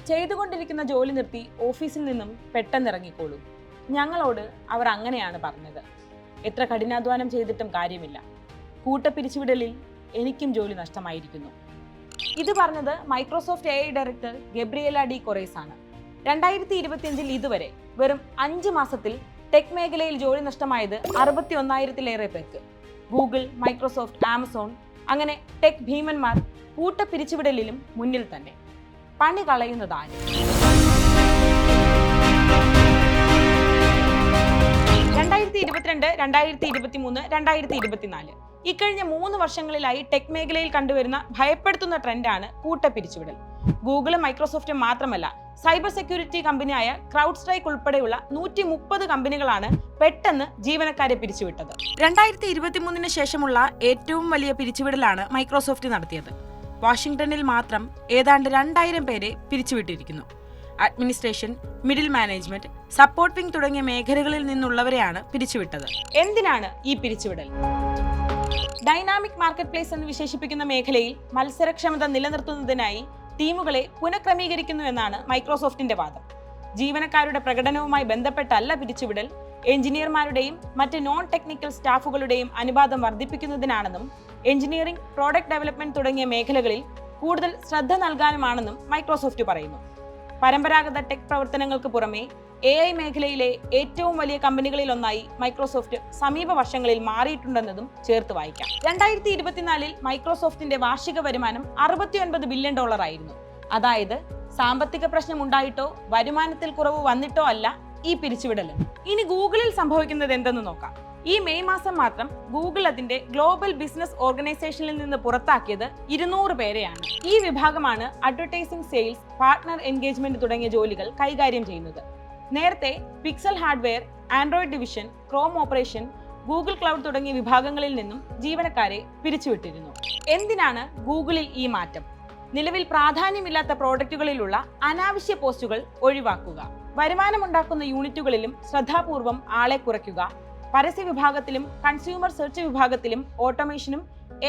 ചെയ്തുകൊണ്ടിരിക്കുന്ന ജോലി നിർത്തി ഓഫീസിൽ നിന്നും പെട്ടെന്നിറങ്ങിക്കോളൂ. ഞങ്ങളോട് അവർ അങ്ങനെയാണ് പറഞ്ഞത്. എത്ര കഠിനാധ്വാനം ചെയ്തിട്ടും കാര്യമില്ല. കൂട്ടപ്പിരിച്ചുവിടലിൽ എനിക്കും ജോലി നഷ്ടമായിരിക്കുന്നു. ഇത് പറഞ്ഞത് Microsoft AI director Gabriela de Queiroz ആണ്. 2025 ഇതുവരെ വെറും 5 മാസത്തിൽ ടെക് മേഖലയിൽ ജോലി നഷ്ടമായത് 61,000-ലേറെ പേർക്ക്. ഗൂഗിൾ, മൈക്രോസോഫ്റ്റ്, ആമസോൺ അങ്ങനെ ടെക് ഭീമന്മാർ കൂട്ടപ്പിരിച്ചുവിടലിലും മുന്നിൽ തന്നെ. പണി കളയുന്നതാര്? 2022, 2023, 2024 ഇക്കഴിഞ്ഞ 3 വർഷങ്ങളിലായി ടെക് മേഖലയിൽ കണ്ടുവരുന്ന ഭയപ്പെടുത്തുന്ന ട്രെൻഡാണ് കൂട്ടപ്പിരിച്ചുവിടൽ. ഗൂഗിളും മൈക്രോസോഫ്റ്റും മാത്രമല്ല, സൈബർ സെക്യൂരിറ്റി കമ്പനിയായ ക്രൗഡ് സ്ട്രൈക്ക് ഉൾപ്പെടെയുള്ള 130 കമ്പനികളാണ് പെട്ടെന്ന് ജീവനക്കാരെ പിരിച്ചുവിട്ടത്. 2023 ശേഷമുള്ള ഏറ്റവും വലിയ പിരിച്ചുവിടലാണ് മൈക്രോസോഫ്റ്റ് നടത്തിയത്. വാഷിംഗ്ടണിൽ മാത്രം ഏതാണ്ട് 2000 പേരെ പിരിച്ചുവിട്ടിരിക്കുന്നു. Administration, middle management, support wing തുടങ്ങിയ മേഖലകളിൽ നിന്നുള്ളവരെയാണ് പിരിച്ചുവിട്ടത്. എന്തിനാണ് ഈ പിരിച്ചുവിടൽ? ഡൈനാമിക് മാർക്കറ്റ് പ്ലേസ് എന്ന് വിശേഷിപ്പിക്കുന്ന മേഖലയിൽ മത്സരക്ഷമത നിലനിർത്തുന്നതിനായി ടീമുകളെ പുനഃക്രമീകരിക്കുന്നു എന്നാണ് മൈക്രോസോഫ്റ്റിന്റെ വാദം. ജീവനക്കാരുടെ പ്രകടനവുമായി ബന്ധപ്പെട്ടല്ല പിരിച്ചുവിടൽ, എഞ്ചിനീയർമാരുടെയും മറ്റ് നോൺ ടെക്നിക്കൽ സ്റ്റാഫുകളുടെയും അനുപാതം വർദ്ധിപ്പിക്കുന്നതിനാണെന്നും എഞ്ചിനീയറിംഗ്, പ്രോഡക്റ്റ് ഡെവലപ്മെന്റ് തുടങ്ങിയ മേഖലകളിൽ കൂടുതൽ ശ്രദ്ധ നൽകാനുമാണെന്നും മൈക്രോസോഫ്റ്റ് പറയുന്നു. പരമ്പരാഗത ടെക് പ്രവർത്തനങ്ങൾക്ക് പുറമെ AI മേഖലയിലെ ഏറ്റവും വലിയ കമ്പനികളിൽ ഒന്നായി മൈക്രോസോഫ്റ്റ് സമീപ വർഷങ്ങളിൽ മാറിയിട്ടുണ്ടെന്നതും ചേർത്ത് വായിക്കാം. 2024 മൈക്രോസോഫ്റ്റിന്റെ വാർഷിക വരുമാനം $69 ബില്യൺ ആയിരുന്നു. അതായത് സാമ്പത്തിക പ്രശ്നം ഉണ്ടായിട്ടോ വരുമാനത്തിൽ കുറവ് വന്നിട്ടോ അല്ല ഈ പിരിച്ചുവിടൽ. ഇനി ഗൂഗിളിൽ സംഭവിക്കുന്നത് എന്തെന്ന് നോക്കാം. ഈ മെയ് മാസം മാത്രം ഗൂഗിൾ അതിന്റെ ഗ്ലോബൽ ബിസിനസ് ഓർഗനൈസേഷനിൽ നിന്ന് പുറത്താക്കിയത് 200 പേരെയാണ്. ഈ വിഭാഗമാണ് അഡ്വർടൈസിംഗ്, സെയിൽസ്, പാർട്ട്ണർ എൻഗേജ്മെന്റ് തുടങ്ങിയ ജോലികൾ കൈകാര്യം ചെയ്യുന്നത്. നേരത്തെ pixel hardware, Android division, Chrome operation, Google cloud തുടങ്ങിയ വിഭാഗങ്ങളിൽ നിന്നും ജീവനക്കാരെ പിരിച്ചുവിട്ടിരുന്നു. എന്തിനാണ് ഗൂഗിളിൽ ഈ മാറ്റം? നിലവിൽ പ്രാധാന്യമില്ലാത്ത പ്രോഡക്റ്റുകളിലുള്ള അനാവശ്യ പോസ്റ്റുകൾ ഒഴിവാക്കുക, വരുമാനമുണ്ടാക്കുന്ന യൂണിറ്റുകളിലും ശ്രദ്ധാപൂർവം ആളെ കുറയ്ക്കുക, പരസ്യ വിഭാഗത്തിലും കൺസ്യൂമർ സെർച്ച് വിഭാഗത്തിലും ഓട്ടോമേഷനും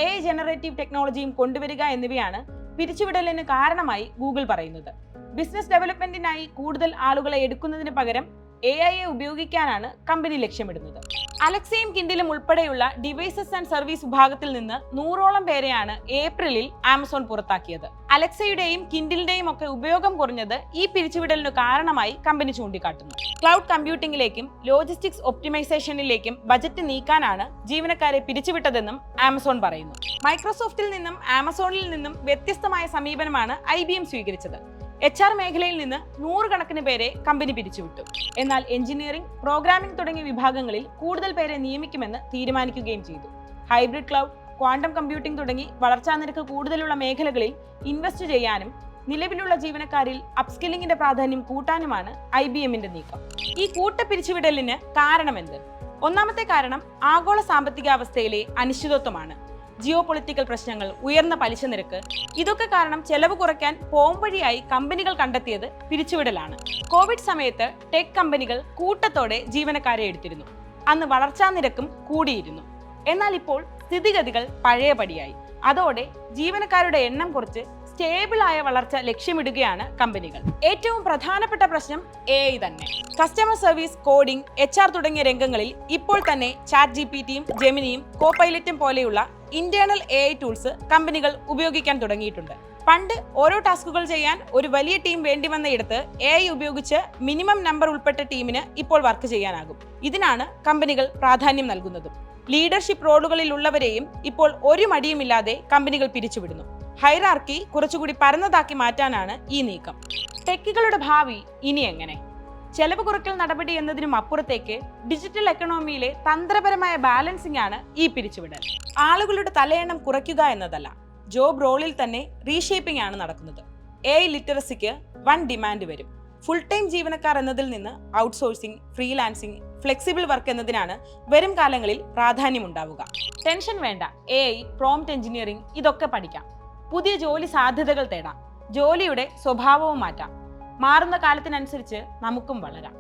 AI ജനറേറ്റീവ് ടെക്നോളജിയും കൊണ്ടുവരിക എന്നിവയാണ് പിരിച്ചുവിടലിന് കാരണമായി ഗൂഗിൾ പറയുന്നത്. ബിസിനസ് ഡെവലപ്മെന്റിനായി കൂടുതൽ ആളുകളെ എടുക്കുന്നതിന് പകരം AIയെ ഉപയോഗിക്കാനാണ് കമ്പനി ലക്ഷ്യമിടുന്നത്. അലക്സയും കിൻഡിലും ഉൾപ്പെടെയുള്ള ഡിവൈസസ് ആൻഡ് സർവീസ് വിഭാഗത്തിൽ നിന്ന് 100ഓളം പേരെയാണ് ഏപ്രിലിൽ ആമസോൺ പുറത്താക്കിയത്. അലക്സയുടെയും കിൻഡിലിന്റെയും ഒക്കെ ഉപയോഗം കുറഞ്ഞത് ഈ പിരിച്ചുവിടലിന് കാരണമായി കമ്പനി ചൂണ്ടിക്കാട്ടുന്നു. ക്ലൗഡ് കമ്പ്യൂട്ടിംഗിലേക്കും ലോജിസ്റ്റിക്സ് ഒപ്റ്റിമൈസേഷനിലേക്കും ബജറ്റ് നീക്കാനാണ് ജീവനക്കാരെ പിരിച്ചുവിട്ടതെന്നും ആമസോൺ പറയുന്നു. മൈക്രോസോഫ്റ്റിൽ നിന്നും ആമസോണിൽ നിന്നും വ്യത്യസ്തമായ സമീപനമാണ് IBM സ്വീകരിച്ചത്. HR മേഖലയിൽ നിന്ന് 100 കണക്കിന് പേരെ കമ്പനി പിരിച്ചുവിട്ടു. എന്നാൽ എഞ്ചിനീയറിംഗ്, പ്രോഗ്രാമിംഗ് തുടങ്ങിയ വിഭാഗങ്ങളിൽ കൂടുതൽ പേരെ നിയമിക്കുമെന്ന് തീരുമാനിക്കുകയും ചെയ്തു. ഹൈബ്രിഡ് ക്ലൗഡ്, ക്വാണ്ടം കമ്പ്യൂട്ടിംഗ് തുടങ്ങി വളർച്ചാ നിരക്ക് കൂടുതലുള്ള മേഖലകളിൽ ഇൻവെസ്റ്റ് ചെയ്യാനും നിലവിലുള്ള ജീവനക്കാരിൽ അപ്സ്കില്ലിംഗിന്റെ പ്രാധാന്യം കൂട്ടാനുമാണ് IBMന്റെ നീക്കം. ഈ കൂട്ടപ്പിരിച്ചുവിടലിന് കാരണമെന്ത്? ഒന്നാമത്തെ കാരണം ആഗോള സാമ്പത്തികാവസ്ഥയിലെ അനിശ്ചിതത്വമാണ്. ജിയോ പൊളിറ്റിക്കൽ പ്രശ്നങ്ങൾ, ഉയർന്ന പലിശ നിരക്ക്, ഇതൊക്കെ കാരണം ചെലവ് കുറയ്ക്കാൻ പോംവഴിയായി കമ്പനികൾ കണ്ടെത്തിയത് പിരിച്ചുവിടലാണ്. കോവിഡ് സമയത്ത് ടെക് കമ്പനികൾ കൂട്ടത്തോടെ ജീവനക്കാരെ എടുത്തിരുന്നു. അന്ന് വളർച്ചാ നിരക്കും കൂടിയിരുന്നു. എന്നാൽ ഇപ്പോൾ സ്ഥിതിഗതികൾ പഴയപടിയായി. അതോടെ ജീവനക്കാരുടെ എണ്ണം കുറച്ച് സ്റ്റേബിൾ ആയ വളർച്ച ലക്ഷ്യമിടുകയാണ് കമ്പനികൾ. ഏറ്റവും പ്രധാനപ്പെട്ട പ്രശ്നം AI തന്നെ. കസ്റ്റമർ സർവീസ്, കോഡിംഗ്, HR തുടങ്ങിയ രംഗങ്ങളിൽ ഇപ്പോൾ തന്നെ ChatGPTയും ജെമിനിയും കോപൈലറ്റും പോലെയുള്ള ഇന്റേണൽ AI ടൂൾസ് കമ്പനികൾ ഉപയോഗിക്കാൻ തുടങ്ങിയിട്ടുണ്ട്. പണ്ട് ഓരോ ടാസ്കുകൾ ചെയ്യാൻ ഒരു വലിയ ടീം വേണ്ടിവന്നയിടത്ത് AI ഉപയോഗിച്ച് മിനിമം നമ്പർ ഉൾപ്പെട്ട ടീമിന് ഇപ്പോൾ വർക്ക് ചെയ്യാനാകും. ഇതിനാണ് കമ്പനികൾ പ്രാധാന്യം നൽകുന്നതും. ലീഡർഷിപ്പ് റോളുകളിൽ ഉള്ളവരെയും ഇപ്പോൾ ഒരു മടിയുമില്ലാതെ കമ്പനികൾ പിരിച്ചുവിടുന്നു. ഹൈറാർക്കി കുറച്ചുകൂടി പരന്നതാക്കി മാറ്റാനാണ് ഈ നീക്കം. ടെക്കുകളുടെ ഭാവി ഇനി എങ്ങനെ? ചെലവ് കുറയ്ക്കൽ നടപടി എന്നതിനും അപ്പുറത്തേക്ക് ഡിജിറ്റൽ എക്കണോമിയിലെ തന്ത്രപരമായ ബാലൻസിംഗ് ആണ് ഈ പിരിച്ചുവിടൽ. ആളുകളുടെ തലയെണ്ണം കുറയ്ക്കുക എന്നതല്ല, ജോബ് റോളിൽ തന്നെ റീഷേപ്പിംഗ് ആണ് നടക്കുന്നത്. AI ലിറ്ററസിക്ക് വൻ ഡിമാൻഡ് വരും. ഫുൾ ടൈം ജീവനക്കാർ എന്നതിൽ നിന്ന് ഔട്ട്സോഴ്സിംഗ്, ഫ്രീലാൻസിംഗ്, ഫ്ലെക്സിബിൾ വർക്ക് എന്നതിനാണ് വരും കാലങ്ങളിൽ പ്രാധാന്യമുണ്ടാവുക. ടെൻഷൻ വേണ്ട, AI, പ്രോംപ്റ്റ് എഞ്ചിനീയറിംഗ് ഇതൊക്കെ പഠിക്കാം. പുതിയ ജോലി സാധ്യതകൾ തേടാം. ജോലിയുടെ സ്വഭാവവും മാറ്റാം. മാറുന്ന കാലത്തിനനുസരിച്ച് നമുക്കും വളരാം.